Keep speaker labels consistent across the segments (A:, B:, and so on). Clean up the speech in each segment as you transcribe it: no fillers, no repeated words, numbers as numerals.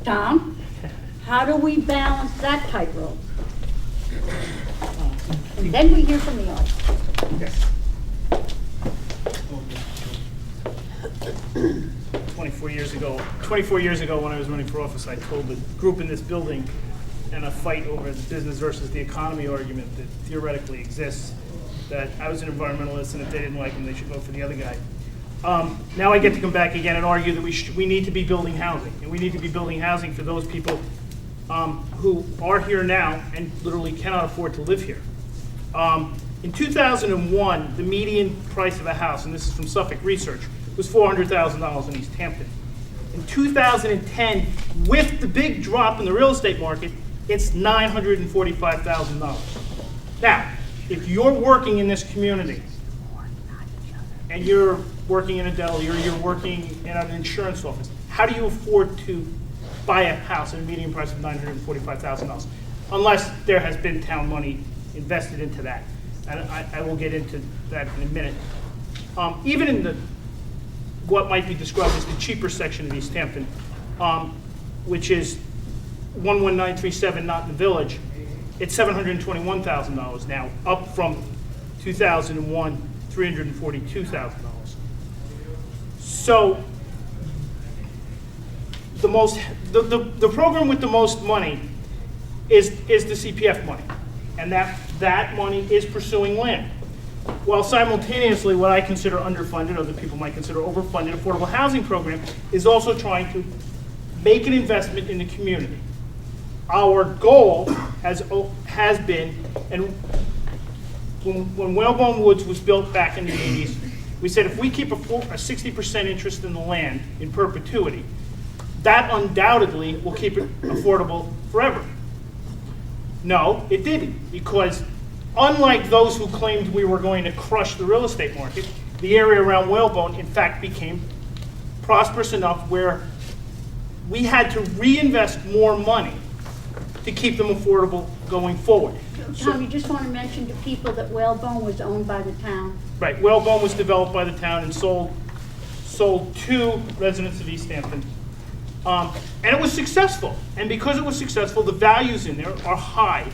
A: Tom, how do we balance that tightrope? And then we hear from the audience.
B: Yes. 24 years ago when I was running for office, I told the group in this building in a fight over the business versus the economy argument that theoretically exists, that I was an environmentalist, and if they didn't like him, they should vote for the other guy. Now I get to come back again and argue that we need to be building housing, and we need to be building housing for those people who are here now and literally cannot afford to live here. In 2001, the median price of a house, and this is from Suffolk Research, was $400,000 in East Hampton. In 2010, with the big drop in the real estate market, it's $945,000. Now, if you're working in this community, and you're working in a deli, or you're working in an insurance office, how do you afford to buy a house at a median price of $945,000? Unless there has been town money invested into that. And I will get into that in a minute. Even in what might be described as the cheaper section of East Hampton, which is 11937 Not in the Village, it's $721,000 now, up from 2001, $342,000. So the program with the most money is the CPF money, and that money is pursuing land. While simultaneously, what I consider underfunded, other people might consider overfunded, affordable housing program is also trying to make an investment in the community. Our goal has been, and when Whalebone Woods was built back in the 80s, we said if we keep a 60% interest in the land in perpetuity, that undoubtedly will keep it affordable forever. No, it didn't, because unlike those who claimed we were going to crush the real estate market, the area around Whalebone, in fact, became prosperous enough where we had to reinvest more money to keep them affordable going forward.
A: Tom, you just want to mention to people that Whalebone was owned by the town.
B: Right, Whalebone was developed by the town and sold to residents of East Hampton. And it was successful. And because it was successful, the values in there are high.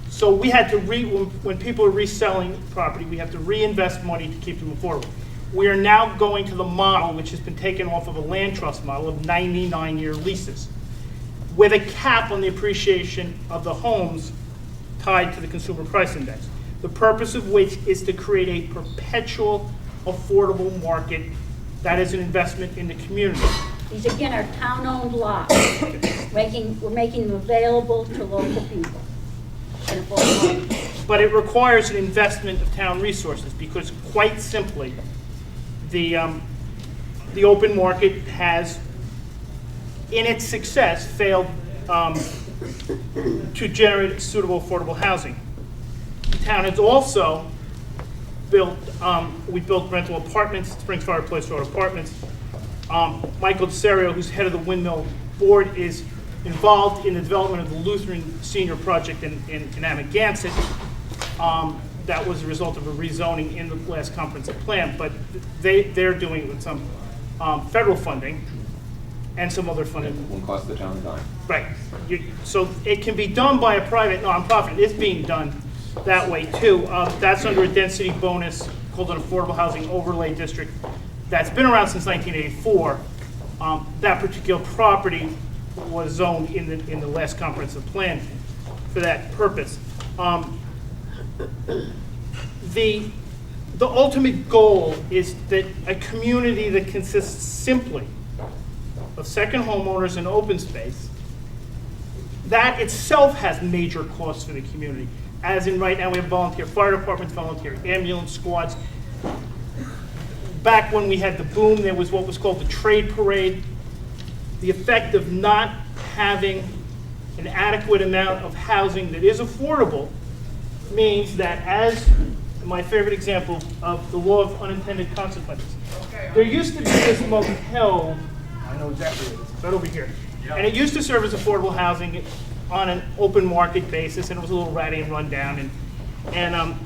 B: So we had to, when people are reselling property, we have to reinvest money to keep them affordable. We are now going to the model, which has been taken off of a land trust model of 99-year leases, with a cap on the appreciation of the homes tied to the consumer price index. The purpose of which is to create a perpetual affordable market that is an investment in the community.
A: These again are town-owned lots. We're making them available to local people.
B: But it requires an investment of town resources because, quite simply, the open market has, in its success, failed to generate suitable affordable housing. The town has also built, we built rental apartments, Springs Fire Place Road apartments. Michael DeSario, who's head of the Windmill Board, is involved in the development of the Lutheran Senior Project in Amagansett. That was a result of a rezoning in the last comprehensive plan, but they're doing it with some federal funding and some other funding.
C: It won't cost the town a dime.
B: Right. So it can be done by a private nonprofit. It's being done that way too. That's under a density bonus called an Affordable Housing Overlay District that's been around since 1984. That particular property was zoned in the last comprehensive plan for that purpose. The ultimate goal is that a community that consists simply of second homeowners and open space, that itself has major costs for the community. As in right now we have volunteer fire departments, volunteer ambulance squads. Back when we had the boom, there was what was called the trade parade. The effect of not having an adequate amount of housing that is affordable means that, as my favorite example of the law of unintended consequences, there used to be this motel, I know exactly what it is, it's right over here, and it used to serve as affordable housing on an open market basis, and it was a little ratty and run down, and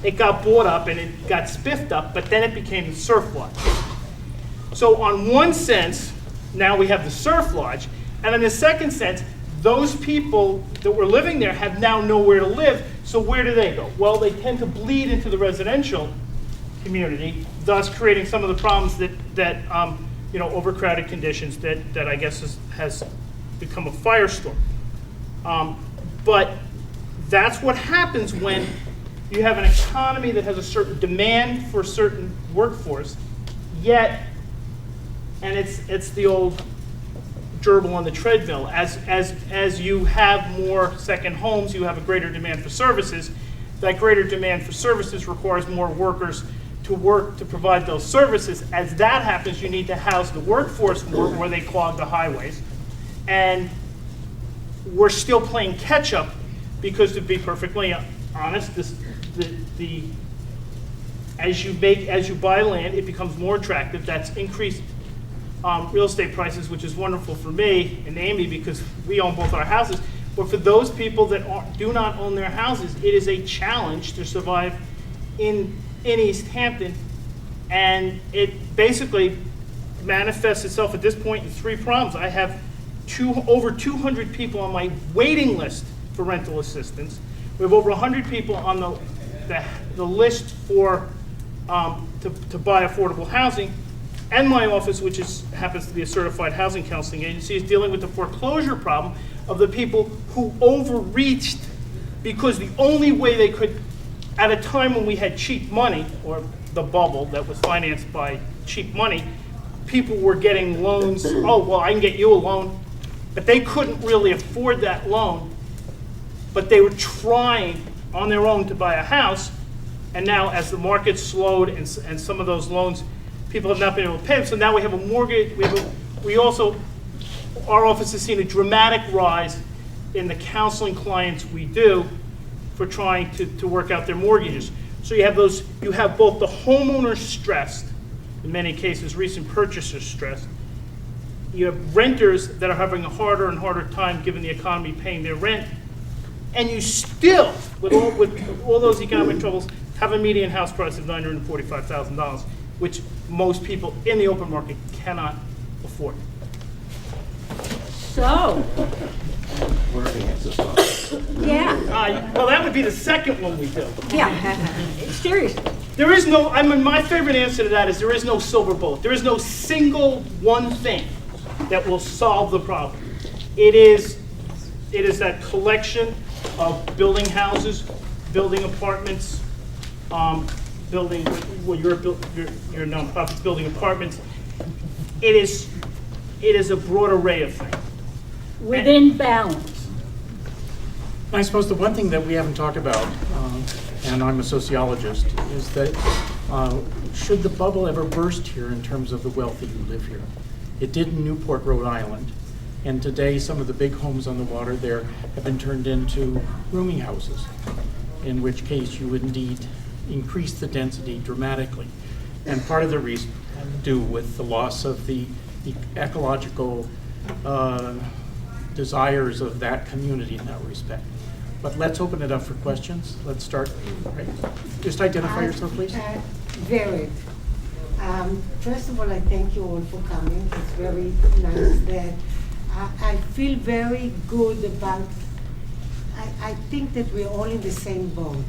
B: it got bought up and it got spiffed up, but then it became the surf lodge. So on one sense, now we have the surf lodge, And in the second sense, those people that were living there have now nowhere to live, so where do they go? Well, they tend to bleed into the residential community, thus creating some of the problems that overcrowded conditions that I guess has become a firestorm. But that's what happens when you have an economy that has a certain demand for a certain workforce, yet, and it's the old gerbil on the treadmill, as you have more second homes, you have a greater demand for services. That greater demand for services requires more workers to work to provide those services. As that happens, you need to house the workforce more where they clog the highways. And we're still playing catch up because, to be perfectly honest, as you buy land, it becomes more attractive. That's increased real estate prices, which is wonderful for me and Amy because we own both our houses. But for those people that do not own their houses, it is a challenge to survive in East Hampton. And it basically manifests itself at this point in three problems. I have over 200 people on my waiting list for rental assistance. We have over 100 people on the list for to buy affordable housing. And my office, which happens to be a certified housing counseling agency, is dealing with the foreclosure problem of the people who overreached because the only way they could, at a time when we had cheap money, or the bubble that was financed by cheap money, people were getting loans. Oh, well, I can get you a loan. But they couldn't really afford that loan. But they were trying on their own to buy a house. And now as the market slowed and some of those loans, people have not been able to pay them. So now we have a mortgage. Our office has seen a dramatic rise in the counseling clients we do for trying to work out their mortgages. So you have both the homeowners stressed, in many cases recent purchasers stressed. You have renters that are having a harder and harder time given the economy paying their rent. And you still, with all those economic troubles, have a median house price of $945,000, which most people in the open market cannot afford.
A: So,
C: Where are the answers from?
A: yeah,
B: Well, that would be the second one we do.
A: yeah, seriously.
B: There is no, my favorite answer to that is there is no silver bullet. There is no single one thing that will solve the problem. It is that collection of building houses, building apartments, building, well, your nonprofit's building apartments. It is a broad array of things.
A: Within balance.
D: I suppose the one thing that we haven't talked about, and I'm a sociologist, is that should the bubble ever burst here in terms of the wealthy who live here? It did in Newport, Rhode Island, and today some of the big homes on the water there have been turned into rooming houses, in which case you would indeed increase the density dramatically. And part of the reason had to do with the loss of the ecological desires of that community in that respect. But let's open it up for questions. Let's start. Right. Just identify yourself, please.
E: Very. First of all, I thank you all for coming. It's very nice that I feel very good about, I think that we're all in the same boat.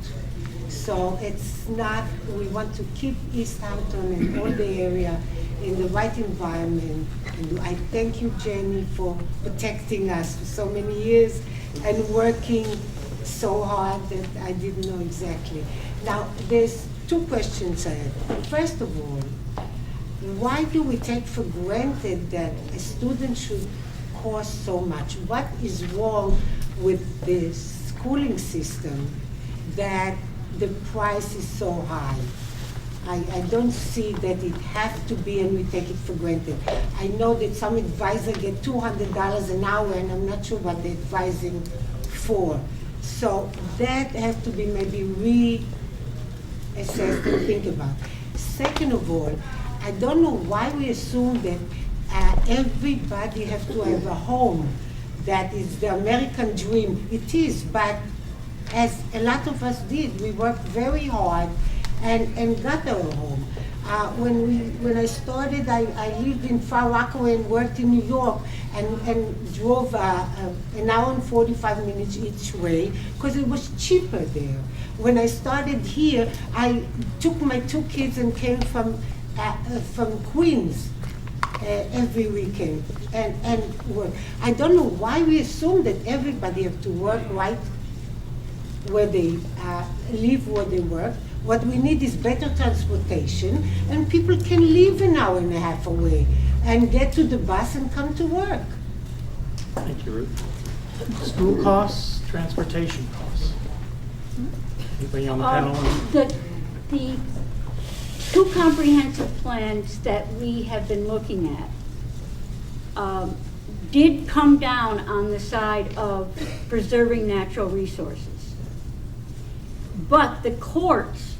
E: So it's not, we want to keep East Hampton and all the area in the right environment. And I thank you, Jenny, for protecting us for so many years and working so hard that I didn't know exactly. Now, there's two questions I have. First of all, why do we take for granted that a student should cost so much? What is wrong with the schooling system that the price is so high? I don't see that it has to be and we take it for granted. I know that some advisors get $200 an hour and I'm not sure what they're advising for. So that has to be maybe reassessed and think about. Second of all, I don't know why we assume that everybody has to have a home. That is the American dream. It is, but as a lot of us did, we worked very hard and got our home. When I started, I lived in Far Rockaway and worked in New York, and drove an hour and 45 minutes each way because it was cheaper there. When I started here, I took my 2 kids and came from Queens every weekend and work. I don't know why we assume that everybody have to work right where they live, where they work. What we need is better transportation, and people can live an hour and a half away and get to the bus and come to work.
D: Thank you, Ruth. School costs, transportation costs. Anybody on the panel?
A: The 2 comprehensive plans that we have been looking at did come down on the side of preserving natural resources. But the courts,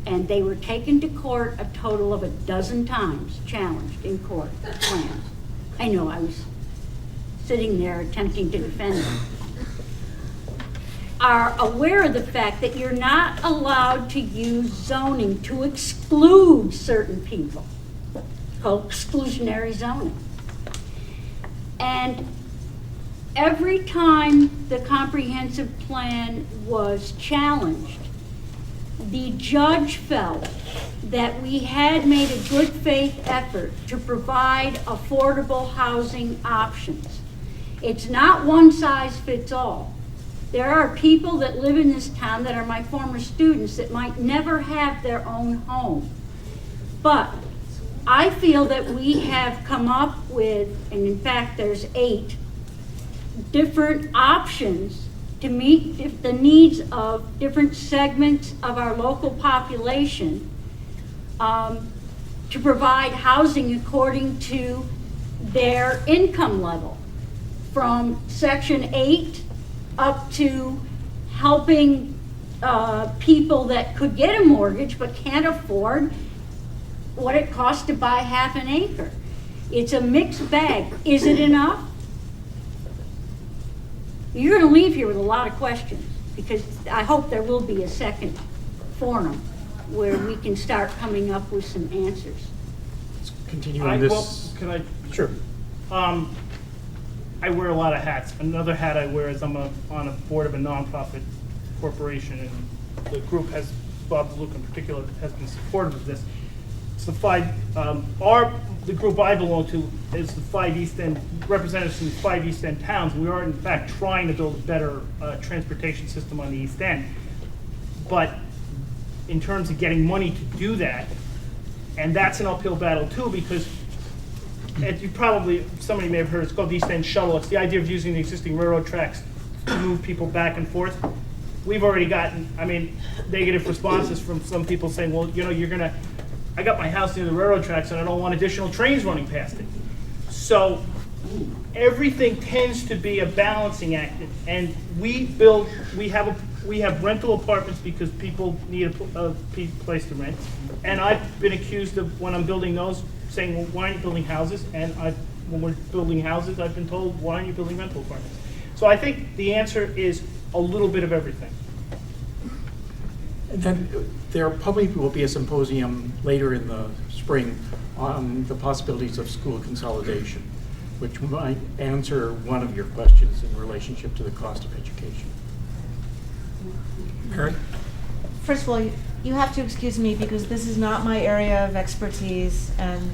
A: and they were taken to court a total of 12 times, challenged in court plans. I know, I was sitting there attempting to defend them. Are aware of the fact that you're not allowed to use zoning to exclude certain people, called exclusionary zoning. And every time the comprehensive plan was challenged, the judge felt that we had made a good faith effort to provide affordable housing options. It's not one size fits all. There are people that live in this town that are my former students that might never have their own home. But I feel that we have come up with, and in fact there's 8, different options to meet the needs of different segments of our local population, to provide housing according to their income level, from Section 8 up to helping people that could get a mortgage but can't afford what it costs to buy half an acre. It's a mixed bag. Is it enough? You're going to leave here with a lot of questions, because I hope there will be a second forum where we can start coming up with some answers.
D: Let's continue on this.
B: Well, can I?
D: Sure.
B: I wear a lot of hats. Another hat I wear is I'm on a board of a nonprofit corporation, and the group has, Bob Luke in particular, has been supportive of this. It's the 5, the group I belong to is the 5 East End, representatives from the 5 East End towns. We are in fact trying to build a better transportation system on the East End. But in terms of getting money to do that, and that's an uphill battle too, because you probably, somebody may have heard, it's called the East End Shuttle. It's the idea of using the existing railroad tracks to move people back and forth. We've already gotten, negative responses from some people saying, well, I got my house near the railroad tracks and I don't want additional trains running past it. So everything tends to be a balancing act, and we have rental apartments because people need a place to rent. And I've been accused of, when I'm building those, saying, well, why aren't you building houses? And when we're building houses, I've been told, why aren't you building rental apartments? So I think the answer is a little bit of everything.
D: And then there probably will be a symposium later in the spring on the possibilities of school consolidation, which might answer one of your questions in relationship to the cost of education. Mary?
F: First of all, you have to excuse me because this is not my area of expertise, and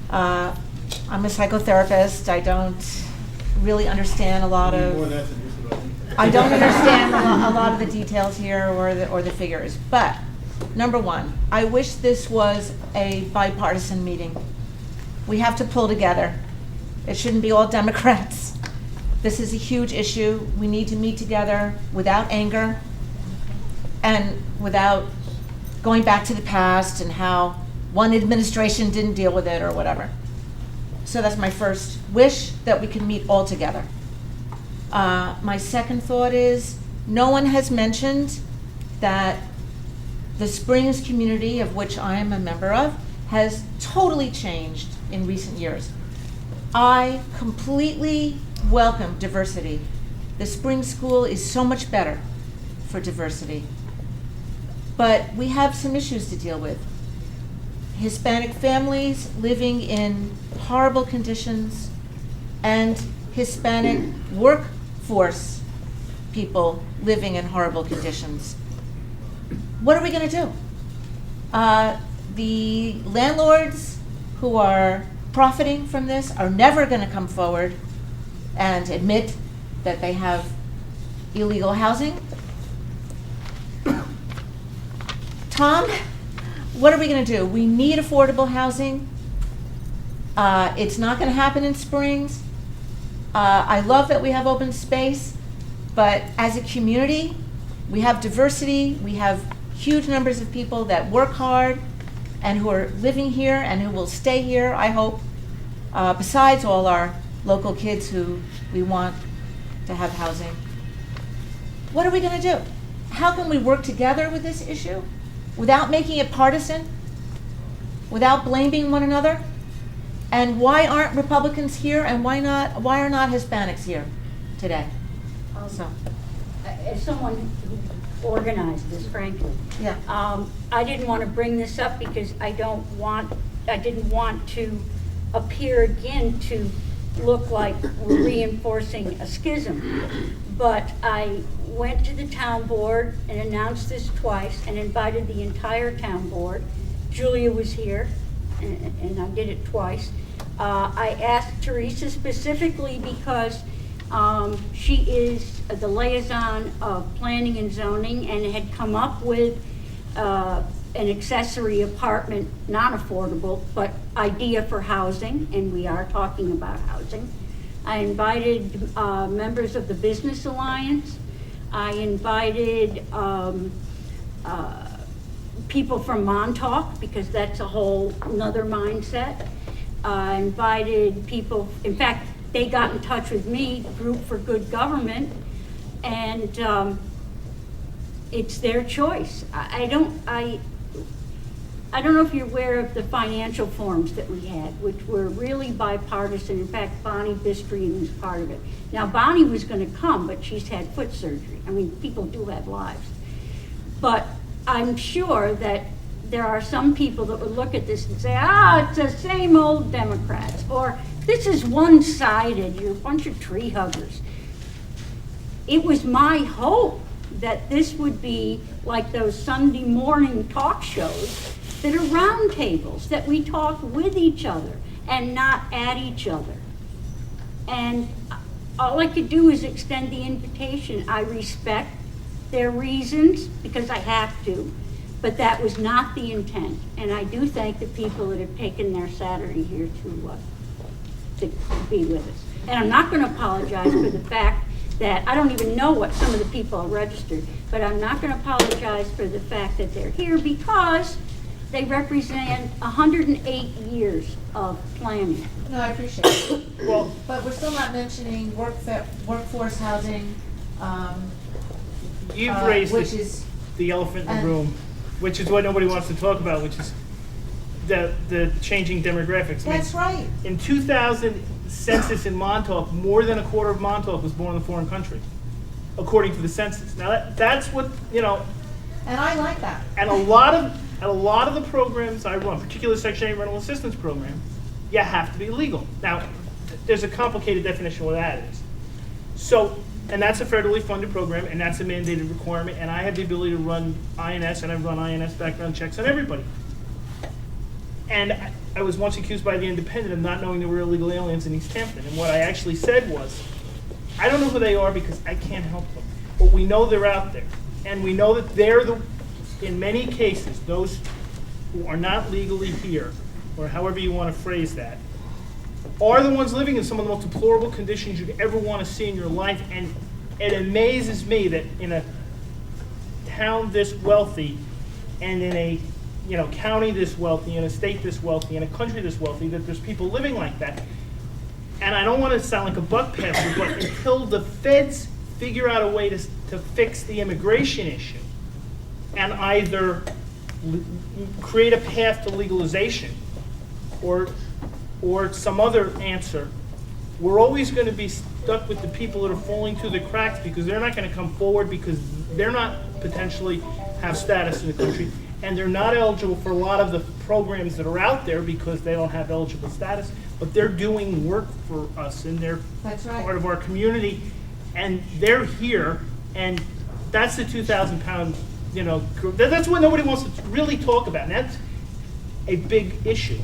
F: I'm a psychotherapist. I don't really understand a lot of. I don't understand a lot of the details here or the figures. But number one, I wish this was a bipartisan meeting. We have to pull together. It shouldn't be all Democrats. This is a huge issue. We need to meet together without anger and without going back to the past and how one administration didn't deal with it or whatever. So that's my first wish, that we can meet all together. My second thought is, no one has mentioned that the Springs community, of which I am a member of, has totally changed in recent years. I completely welcome diversity. The Springs School is so much better for diversity. But we have some issues to deal with. Hispanic families living in horrible conditions, and Hispanic workforce people living in horrible conditions. What are we going to do? The landlords who are profiting from this are never going to come forward and admit that they have illegal housing. Tom, what are we going to do? We need affordable housing. It's not going to happen in Springs. I love that we have open space, but as a community, we have diversity. We have huge numbers of people that work hard and who are living here and who will stay here, I hope, besides all our local kids who we want to have housing. What are we going to do? How can we work together with this issue without making it partisan, without blaming one another? And why aren't Republicans here, and why are not Hispanics here today? Also,
A: As someone who organized this, frankly,
F: yeah.
A: I didn't want to bring this up because I didn't want to appear again to look like we're reinforcing a schism. But I went to the town board and announced this twice and invited the entire town board. Julia was here, and I did it twice. I asked Teresa specifically because she is the liaison of planning and zoning and had come up with an accessory apartment, not affordable, but idea for housing, and we are talking about housing. I invited members of the Business Alliance. I invited people from Montauk, because that's a whole another mindset. I invited people, in fact, they got in touch with me, Group for Good Government, and it's their choice. I don't know if you're aware of the financial forums that we had, which were really bipartisan. In fact, Bonnie Bistrian was part of it. Now, Bonnie was going to come, but she's had foot surgery. I mean, people do have lives. But I'm sure that there are some people that would look at this and say, it's the same old Democrats, or this is one-sided, you're a bunch of tree huggers. It was my hope that this would be like those Sunday morning talk shows that are roundtables, that we talk with each other and not at each other. And all I could do is extend the invitation. I respect their reasons because I have to, but that was not the intent. And I do thank the people that have taken their Saturday here to be with us. And I'm not going to apologize for the fact that I don't even know what some of the people are registered, but I'm not going to apologize for the fact that they're here because they represent 108 years of planning.
F: No, I appreciate it.
B: Well,
F: But we're still not mentioning workforce housing,
B: you've raised
F: which is,
B: the elephant in the room, which is what nobody wants to talk about, which is the changing demographics. I mean,
F: that's right.
B: in 2000 census in Montauk, more than a quarter of Montauk was born in a foreign country, according to the census. Now that's what,
F: And I like that.
B: and a lot of the programs I run, particularly Section 8 rental assistance program, you have to be legal. Now, there's a complicated definition of what that is. So, and that's a federally funded program, and that's a mandated requirement, and I have the ability to run INS, and I've run INS background checks on everybody. And I was once accused by the Independent of not knowing there were illegal aliens in East Hampton, and what I actually said was, I don't know who they are because I can't help them, but we know they're out there, and we know that they're in many cases, those who are not legally here, or however you want to phrase that, are the ones living in some of the most deplorable conditions you'd ever want to see in your life. And it amazes me that in a town this wealthy, and in a county this wealthy, in a state this wealthy, in a country this wealthy, that there's people living like that. And I don't want to sound like a buck passer, but until the feds figure out a way to fix the immigration issue, and either create a path to legalization or some other answer, we're always going to be stuck with the people that are falling through the cracks because they're not going to come forward because they're not potentially have status in the country, and they're not eligible for a lot of the programs that are out there because they don't have eligible status, but they're doing work for us and they're
F: That's right.
B: part of our community, and they're here, and that's the 2,000 pound, that's what nobody wants to really talk about, and that's a big issue.